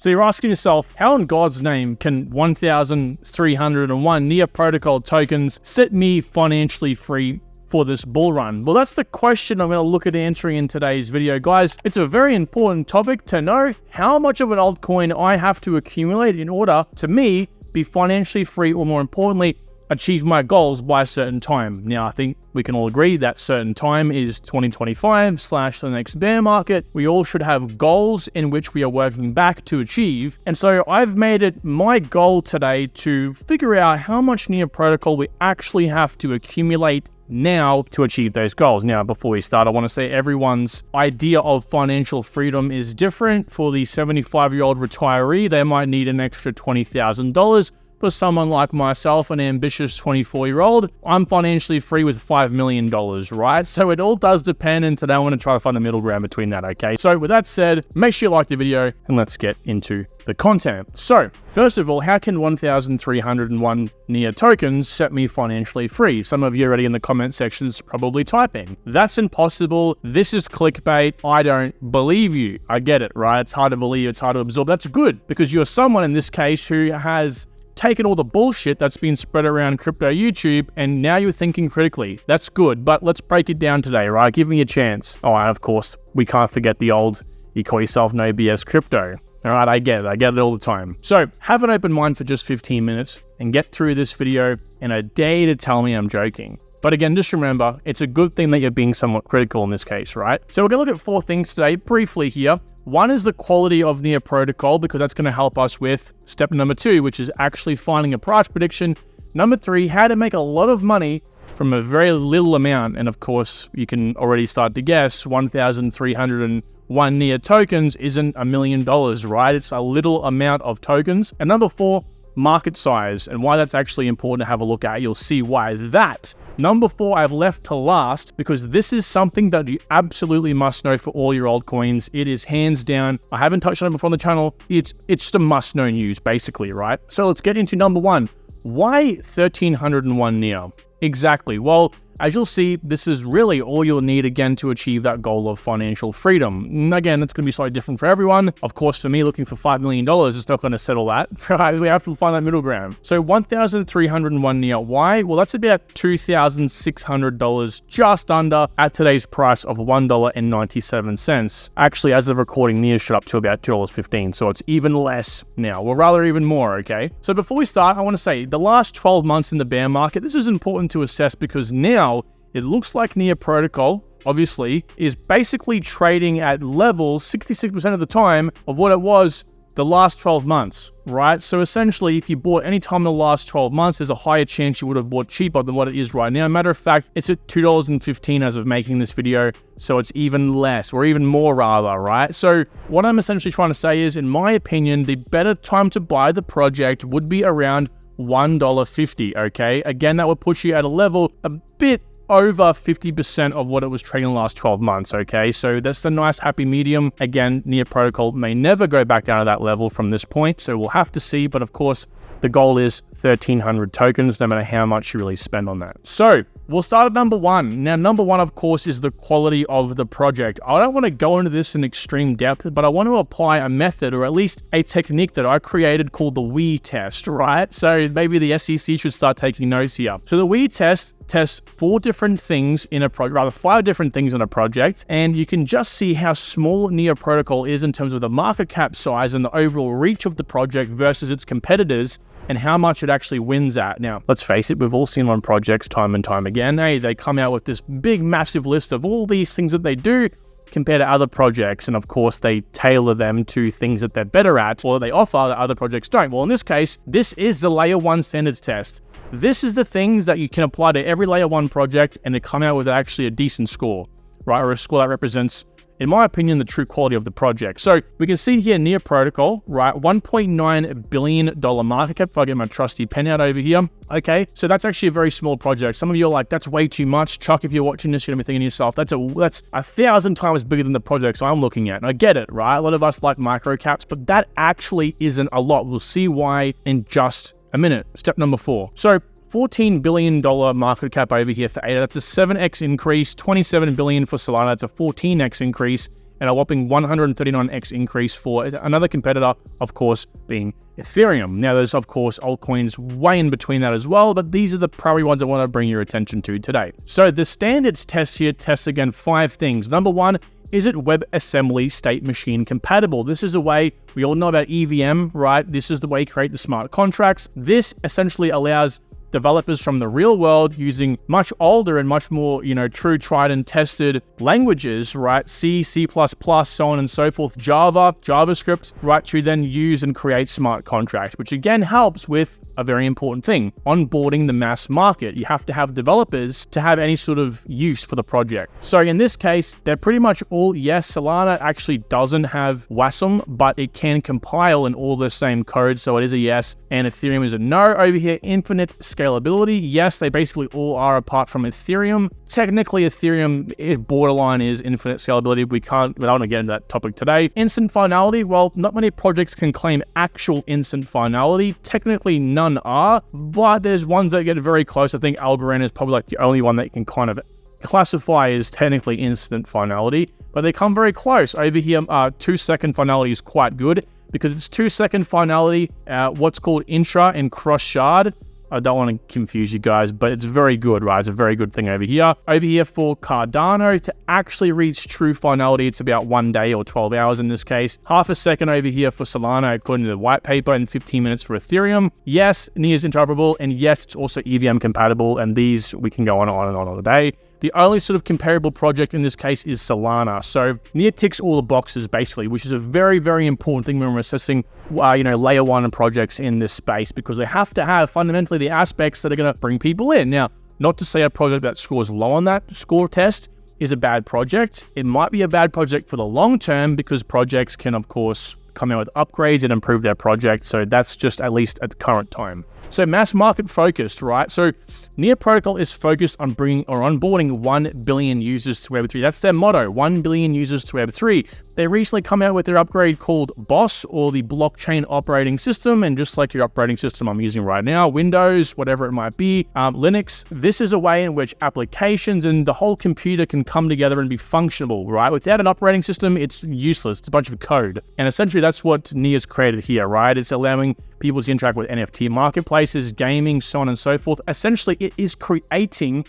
So you're asking yourself, how in God's name can 1,301 Near Protocol tokens set me financially free for this bull run? Well, that's the question I'm going to look at answering in today's video. Guys, it's a very important topic to know how much of an altcoin I have to accumulate in order to me be financially free, or more importantly, achieve my goals by a certain time. Now, I think we can all agree that certain time is 2025 / the next bear market. We all should have goals in which we are working back to achieve. And so I've made it my goal today to figure out how much Near Protocol we actually have to accumulate now to achieve those goals. Now, before we start, I want to say everyone's idea of financial freedom is different. For the 75-year-old retiree, they might need an extra $20,000. For someone like myself, an ambitious 24-year-old, I'm financially free with $5 million, right? So it all does depend, and today I want to try to find a middle ground between that, okay? So with that said, make sure you like the video, and let's get into the content. So, first of all, how can 1,301 Near tokens set me financially free? Some of you already in the comment sections probably typing, that's impossible, this is clickbait, I don't believe you. I get it, right? It's hard to believe, it's hard to absorb. That's good, because you're someone in this case who has taken all the bullshit that's been spread around crypto YouTube, and now you're thinking critically. That's good, but let's break it down today, right? Give me a chance. Oh, and of course, we can't forget the old, you call yourself no BS crypto. All right, I get it all the time. So have an open mind for just 15 minutes and get through this video in a day to tell me I'm joking. But again, just remember, it's a good thing that you're being somewhat critical in this case, right? So we're gonna look at 4 things today, briefly here. One is the quality of Near Protocol, because that's going to help us with step number 2, which is actually finding a price prediction. Number 3, how to make a lot of money from a very little amount. And of course, you can already start to guess 1,301 Near tokens isn't $1 million, right? It's a little amount of tokens. And number 4, market size, and why that's actually important to have a look at. You'll see why that. Number 4, I've left to last, because this is something that you absolutely must know for all your altcoins. It is hands down. I haven't touched on it before on the channel. It's just a must-know news, basically, right? So let's get into number 1. Why 1,301 Near? Exactly. Well, as you'll see, this is really all you'll need again to achieve that goal of financial freedom. And again, it's going to be slightly different for everyone. Of course, for me, looking for $5 million is not going to settle that. Right? We have to find that middle ground. So 1,301 Near. Why? Well, that's about $2,600 just under at today's price of $1.97. Actually, as of recording, Near shot up to about $2.15. So it's even less now, or rather even more, okay? So before we start, I want to say the last 12 months in the bear market, this is important to assess, because now it looks like Near Protocol, obviously, is basically trading at levels 66% of the time of what it was the last 12 months, right? So essentially, if you bought any time in the last 12 months, there's a higher chance you would have bought cheaper than what it is right now. Matter of fact, it's at $2.15 as of making this video, so it's even less, or even more rather, right? So what I'm essentially trying to say is, in my opinion, the better time to buy the project would be around $1.50, okay? Again, that would put you at a level a bit over 50% of what it was trading the last 12 months, okay? So that's a nice happy medium. Again, Near Protocol may never go back down to that level from this point, so we'll have to see, but of course, the goal is 1,300 tokens, no matter how much you really spend on that. So we'll start at number 1. Now, number 1, of course, is the quality of the project. I don't want to go into this in extreme depth, but I want to apply a method, or at least a technique that I created called the WE test, right? So maybe the SEC should start taking notes here. So the WE test tests 4 different things in a project, rather 5 different things in a project, and you can just see how small Near Protocol is in terms of the market cap size and the overall reach of the project versus its competitors, and how much it actually wins at. Now, let's face it, we've all seen on projects time and time again, hey, they come out with this big, massive list of all these things that they do compared to other projects, and of course, they tailor them to things that they're better at, or they offer that other projects don't. Well, in this case, this is the Layer 1 standards test. This is the things that you can apply to every Layer 1 project, and they come out with actually a decent score, right? Or a score that represents, in my opinion, the true quality of the project. So we can see here Near Protocol, right? $1.9 billion market cap. If I get my trusty pen out over here. Okay, so that's actually a very small project. Some of you are like, that's way too much. Chuck, if you're watching this, you're gonna be thinking to yourself, that's 1,000 times bigger than the projects I'm looking at. And I get it, right? A lot of us like micro caps, but that actually isn't a lot. We'll see why in just a minute. Step number 4. So $14 billion market cap over here for ADA. That's a 7x increase. $27 billion for Solana. That's a 14x increase. and a whopping 139x increase for another competitor, of course, being Ethereum. Now, there's, of course, altcoins way in between that as well, but these are the primary ones I want to bring your attention to today. So the standards test here tests, again, 5 things. Number 1, is it WebAssembly state machine compatible? This is a way, we all know about EVM, right? This is the way you create the smart contracts. This essentially allows developers from the real world using much older and much more, true, tried and tested languages, right? C, C++, so on and so forth, Java, JavaScript, right, to then use and create smart contracts, which again helps with a very important thing, onboarding the mass market. You have to have developers to have any sort of use for the project. So in this case, they're pretty much all yes. Solana actually doesn't have WASM, but it can compile in all the same code, so it is a yes. And Ethereum is a no. Over here, infinite scalability, yes, they basically all are apart from Ethereum. Technically, Ethereum is borderline is infinite scalability. We don't want to get into that topic today. Instant finality, well, not many projects can claim actual instant finality. Technically, none are, but there's ones that get very close. I think Algorand is probably like the only one that you can kind of classify as technically instant finality, but they come very close. Over here, 2-second finality is quite good because it's 2-second finality, what's called intra and cross shard. I don't want to confuse you guys, but it's very good, right? It's a very good thing over here. Over here for Cardano, to actually reach true finality, it's about 1 day or 12 hours in this case. Half a second over here for Solana, according to the white paper, and 15 minutes for Ethereum. Yes, NEAR is interoperable, and yes, it's also EVM compatible, and these we can go on and on all day. The only sort of comparable project in this case is Solana. So NEAR ticks all the boxes basically, which is a very, very important thing when we're assessing, layer 1 projects in this space, because they have to have fundamentally the aspects that are going to bring people in. Now, not to say a project that scores low on that score test is a bad project. It might be a bad project for the long term because projects can, of course, come out with upgrades and improve their project. So that's just at least at the current time. So mass market focused, right? So NEAR Protocol is focused on bringing or onboarding 1 billion users to Web3. That's their motto, 1 billion users to Web3. They recently come out with their upgrade called BOSS, or the Blockchain Operating System. And just like your operating system I'm using right now, Windows, whatever it might be, Linux, this is a way in which applications and the whole computer can come together and be functional, right? Without an operating system, it's useless. It's a bunch of code. And essentially that's what NEAR's created here, right? It's allowing people to interact with NFT marketplaces, gaming, so on and so forth. Essentially, it is creating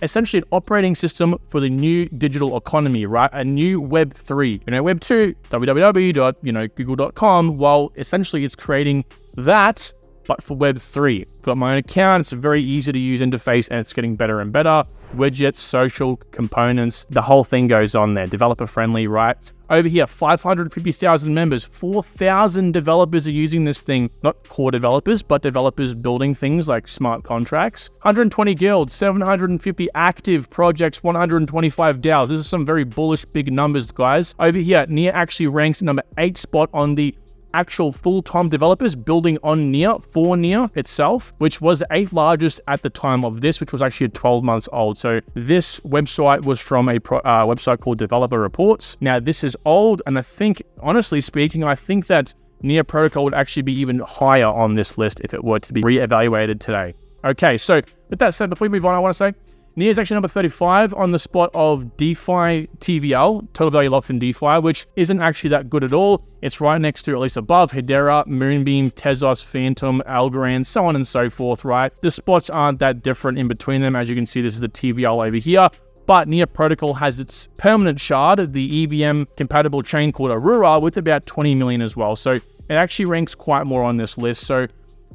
essentially an operating system for the new digital economy, right? A new Web3. Web 2, www.google.com, well, essentially it's creating that, but for Web 3. I've got my own account. It's a very easy to use interface, and it's getting better and better. Widgets, social components, the whole thing goes on there. Developer friendly, right? Over here, 550,000 members, 4,000 developers are using this thing. Not core developers, but developers building things like smart contracts. 120 guilds, 750 active projects, 125 DAOs. This is some very bullish big numbers, guys. Over here, NEAR actually ranks number 8 spot on the actual full-time developers building on NEAR for NEAR itself, which was the 8th largest at the time of this, which was actually 12 months old. So this website was from a website called Developer Reports. Now this is old, and I think, honestly speaking, I think that NEAR Protocol would actually be even higher on this list if it were to be re-evaluated today. Okay, so with that said, before we move on, I want to say NEAR is actually number 35 on the spot of DeFi TVL, total value locked in DeFi, which isn't actually that good at all. It's right next to, at least above, Hedera, Moonbeam, Tezos, Phantom, Algorand, so on and so forth, right? The spots aren't that different in between them. As you can see, this is the TVL over here. But NEAR Protocol has its permanent shard, the EVM compatible chain called Aurora, with about 20 million as well. So it actually ranks quite more on this list. So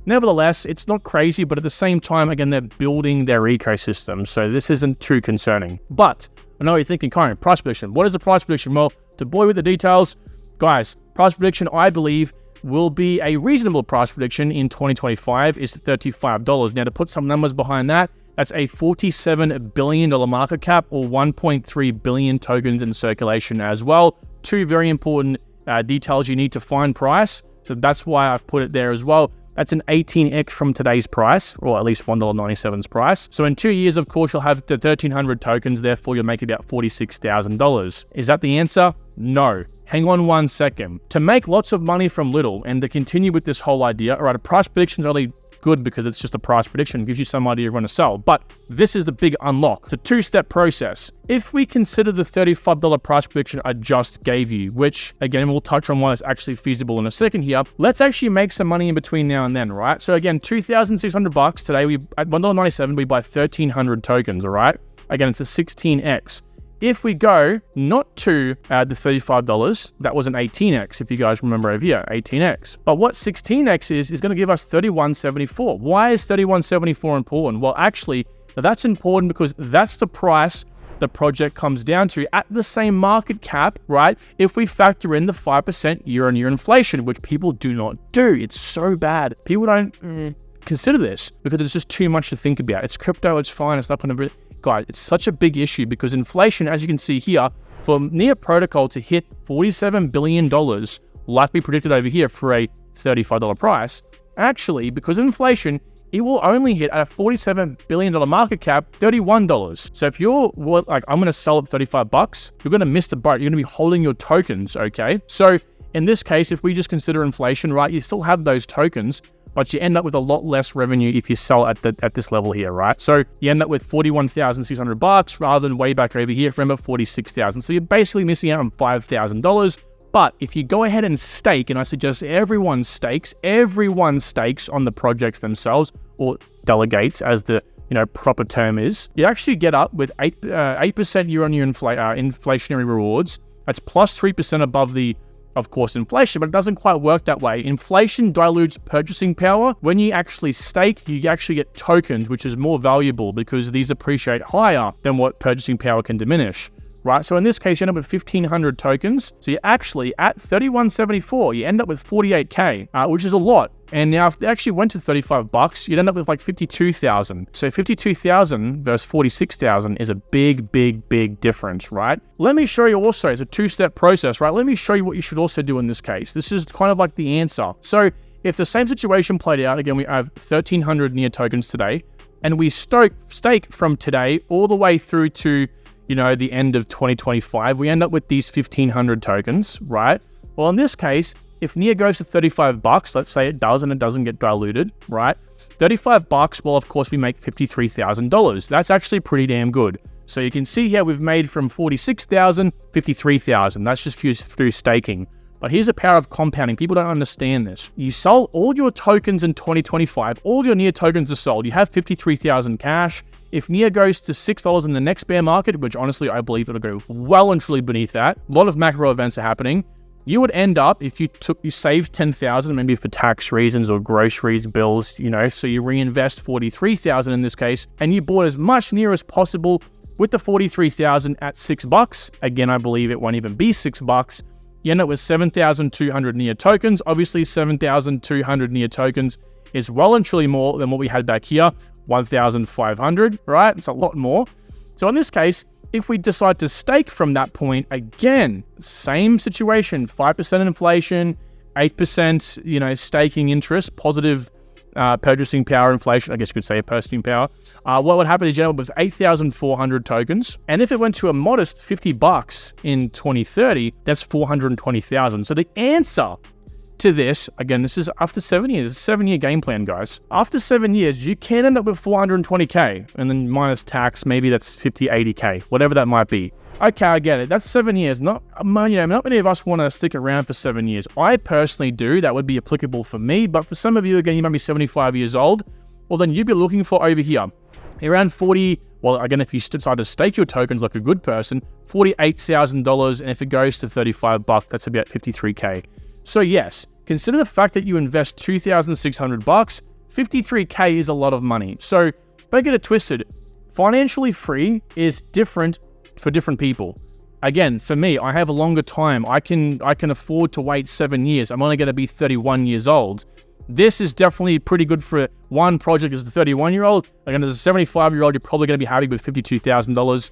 nevertheless, it's not crazy, but at the same time, again, they're building their ecosystem, so this isn't too concerning. But I know what you're thinking, Karen, price prediction. What is the price prediction? Well, to boy with the details, guys, price prediction, I believe, will be a reasonable price prediction in 2025 is $35. Now, to put some numbers behind that, that's a $47 billion market cap, or 1.3 billion tokens in circulation as well. Two very important details you need to find price, so that's why I've put it there as well. That's an 18x from today's price, or at least $1.97's price. So in 2 years, of course, you'll have the 1,300 tokens, therefore you'll make about $46,000. Is that the answer? No. Hang on 1 second. To make lots of money from little and to continue with this whole idea, all right, a price prediction is only good because it's just a price prediction. It gives you some idea you're going to sell. But this is the big unlock. It's a two-step process. If we consider the $35 price prediction I just gave you, which again, we'll touch on why it's actually feasible in a second here, let's actually make some money in between now and then, right? So again, $2,600 today, at $1.97, we buy 1,300 tokens, all right? Again, it's a 16x. If we go not to the $35, that was an 18x, if you guys remember over here, 18x. But what 16x is going to give us $31.74. Why is $31.74 important? Well, actually, that's important because that's the price the project comes down to at the same market cap, right? If we factor in the 5% year-on-year inflation, which people do not do. It's so bad. People don't consider this because it's just too much to think about. It's crypto, it's fine, it's not going to be... Guys, it's such a big issue because inflation, as you can see here, for Near Protocol to hit $47 billion, like we predicted over here for a $35 price, actually, because of inflation, it will only hit at a $47 billion market cap, $31. So if you're like, I'm going to sell at $35, you're going to miss the boat. You're going to be holding your tokens, okay? So in this case, if we just consider inflation, right, you still have those tokens, but you end up with a lot less revenue if you sell at this level here, right? So you end up with $41,600 rather than way back over here, remember, $46,000. So you're basically missing out on $5,000. But if you go ahead and stake, and I suggest everyone stakes on the projects themselves, or delegates as the proper term is, you actually get up with 8% year-on-year inflationary rewards. That's plus 3% above the, of course, inflation, but it doesn't quite work that way. Inflation dilutes purchasing power. When you actually stake, you actually get tokens, which is more valuable because these appreciate higher than what purchasing power can diminish, right? So in this case, you end up with 1,500 tokens. So you're actually at $31.74, you end up with 48K, which is a lot. And now if they actually went to $35, you'd end up with like 52,000. So 52,000 versus 46,000 is a big, big, big difference, right? Let me show you also, it's a two-step process, right? Let me show you what you should also do in this case. This is kind of like the answer. So if the same situation played out, again, we have 1,300 Near tokens today, and we stake from today all the way through to, the end of 2025, we end up with these 1,500 tokens, right? Well, in this case, if Near goes to $35, let's say it does and it doesn't get diluted, right? $35, well, of course, we make $53,000. That's actually pretty damn good. So you can see here, we've made from 46,000, 53,000. That's just through staking. But here's the power of compounding. People don't understand this. You sold all your tokens in 2025. All your Near tokens are sold. You have 53,000 cash. If Near goes to $6 in the next bear market, which honestly, I believe it'll go well and truly beneath that, a lot of macro events are happening. You would end up, if you saved 10,000, maybe for tax reasons or groceries, bills, so you reinvest 43,000 in this case, and you bought as much Near as possible with the 43,000 at $6. Again, I believe it won't even be $6. You end up with 7,200 Near tokens. Obviously, 7,200 Near tokens is well and truly more than what we had back here, 1,500, right? It's a lot more. So in this case, if we decide to stake from that point, again, same situation, 5% inflation, 8%, staking interest, positive purchasing power inflation, I guess you could say purchasing power. What would happen is you end up with 8,400 tokens. And if it went to a modest $50 in 2030, that's 420,000. So the answer to this, again, this is after 7 years, it's a 7-year game plan, guys. After 7 years, you can end up with 420K, and then minus tax, maybe that's 50, 80K, whatever that might be. Okay, I get it. That's 7 years. Not many of us want to stick around for 7 years. I personally do. That would be applicable for me. But for some of you, again, you might be 75 years old. Well, then you'd be looking for over here, around 40, well, again, if you decide to stake your tokens like a good person, $48,000. And if it goes to $35, that's about 53K. So yes, consider the fact that you invest $2,600, 53K is a lot of money. So don't get it twisted. Financially free is different for different people. Again, for me, I have a longer time. I can afford to wait 7 years. I'm only going to be 31 years old. This is definitely pretty good for one project as a 31-year-old. Again, as a 75-year-old, you're probably going to be happy with $52,000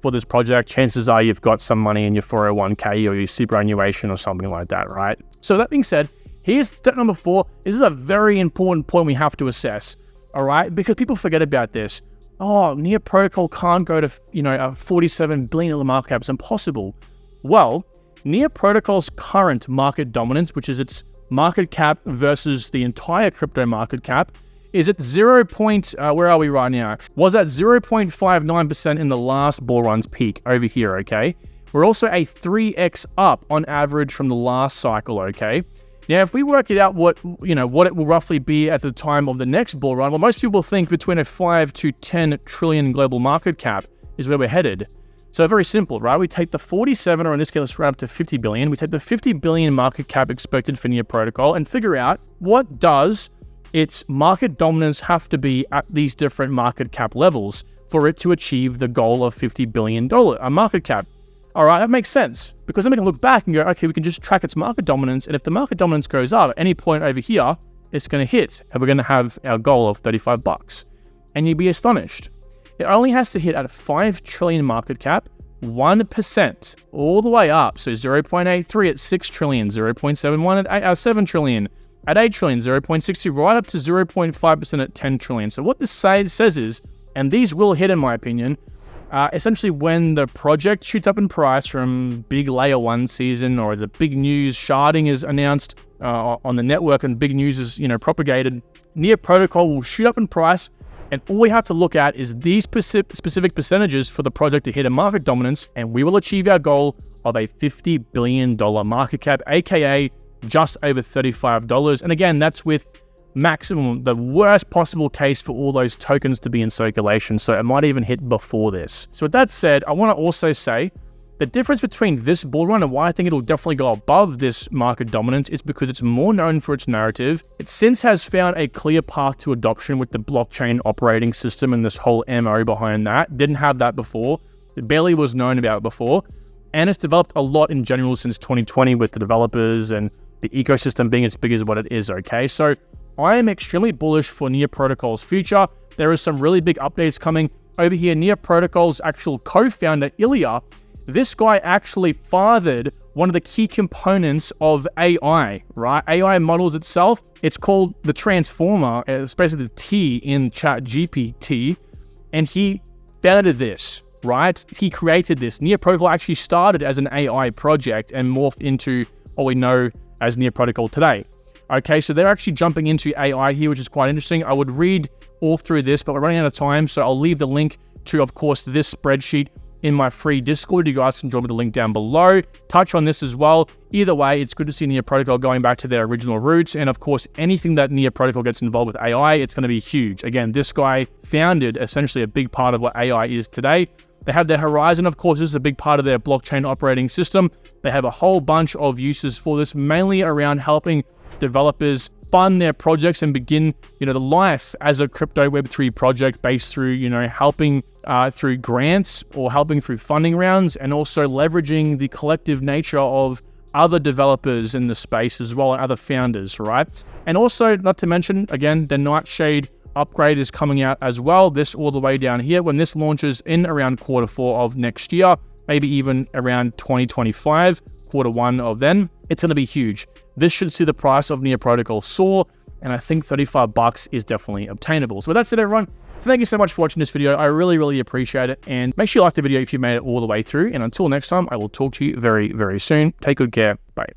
for this project. Chances are you've got some money in your 401k or your superannuation or something like that, right? So that being said, here's step number 4. This is a very important point we have to assess, all right? Because people forget about this. Oh, Near Protocol can't go to, a $47 billion market cap. It's impossible. Well, Near Protocol's current market dominance, which is its market cap versus the entire crypto market cap, is at 0. Where are we right now? Was at 0.59% in the last bull run's peak over here, okay? We're also a 3x up on average from the last cycle, okay? Now, if we work it out what it will roughly be at the time of the next bull run, well, most people think between a 5 to 10 trillion global market cap is where we're headed. So very simple, right? We take the 47, or in this case, let's round up to 50 billion. We take the 50 billion market cap expected for Near Protocol and figure out what does its market dominance have to be at these different market cap levels for it to achieve the goal of $50 billion market cap. All right, that makes sense, because then we can look back and go, okay, we can just track its market dominance, and if the market dominance goes up at any point over here, it's going to hit, and we're going to have our goal of $35. And you'd be astonished. It only has to hit at a 5 trillion market cap, 1%, all the way up. So 0.83 at 6 trillion, 0.71 at 7 trillion, at 8 trillion, 0.62, right up to 0.5% at 10 trillion. So what this says is, and these will hit in my opinion, essentially when the project shoots up in price from big layer 1 season, or as a big news sharding is announced on the network and big news is propagated, Near Protocol will shoot up in price, and all we have to look at is these specific percentages for the project to hit a market dominance, and we will achieve our goal of a $50 billion market cap, aka just over $35. And again, that's with maximum, the worst possible case for all those tokens to be in circulation, so it might even hit before this. So with that said, I want to also say the difference between this bull run and why I think it'll definitely go above this market dominance is because it's more known for its narrative. It since has found a clear path to adoption with the blockchain operating system and this whole MO behind that. Didn't have that before. It barely was known about before. And it's developed a lot in general since 2020 with the developers and the ecosystem being as big as what it is, okay? So I am extremely bullish for Near Protocol's future. There is some really big updates coming. Over here, Near Protocol's actual co-founder, Ilya, this guy actually fathered one of the key components of AI, right? AI models itself, it's called the transformer, especially the T in ChatGPT, and he founded this, right? He created this. Near Protocol actually started as an AI project and morphed into what we know as Near Protocol today. Okay, so they're actually jumping into AI here, which is quite interesting. I would read all through this, but we're running out of time, so I'll leave the link to, of course, this spreadsheet in my free Discord. You guys can join me the link down below. Touch on this as well. Either way, it's good to see Near Protocol going back to their original roots. And of course, anything that Near Protocol gets involved with AI, it's going to be huge. Again, this guy founded essentially a big part of what AI is today. They have their Horizon, of course, this is a big part of their blockchain operating system. They have a whole bunch of uses for this, mainly around helping developers fund their projects and begin, the life as a crypto Web3 project based through, helping through grants or helping through funding rounds, and also leveraging the collective nature of other developers in the space as well and other founders, right? And also, not to mention, again, the Nightshade upgrade is coming out as well. This all the way down here, when this launches in around Q4 of next year, maybe even around 2025, Q1 of then, it's going to be huge. This should see the price of Near Protocol soar, and I think $35 is definitely obtainable. So with that said, everyone, thank you so much for watching this video. I really, really appreciate it. And make sure you like the video if you made it all the way through. And until next time, I will talk to you very, very soon. Take good care. Bye.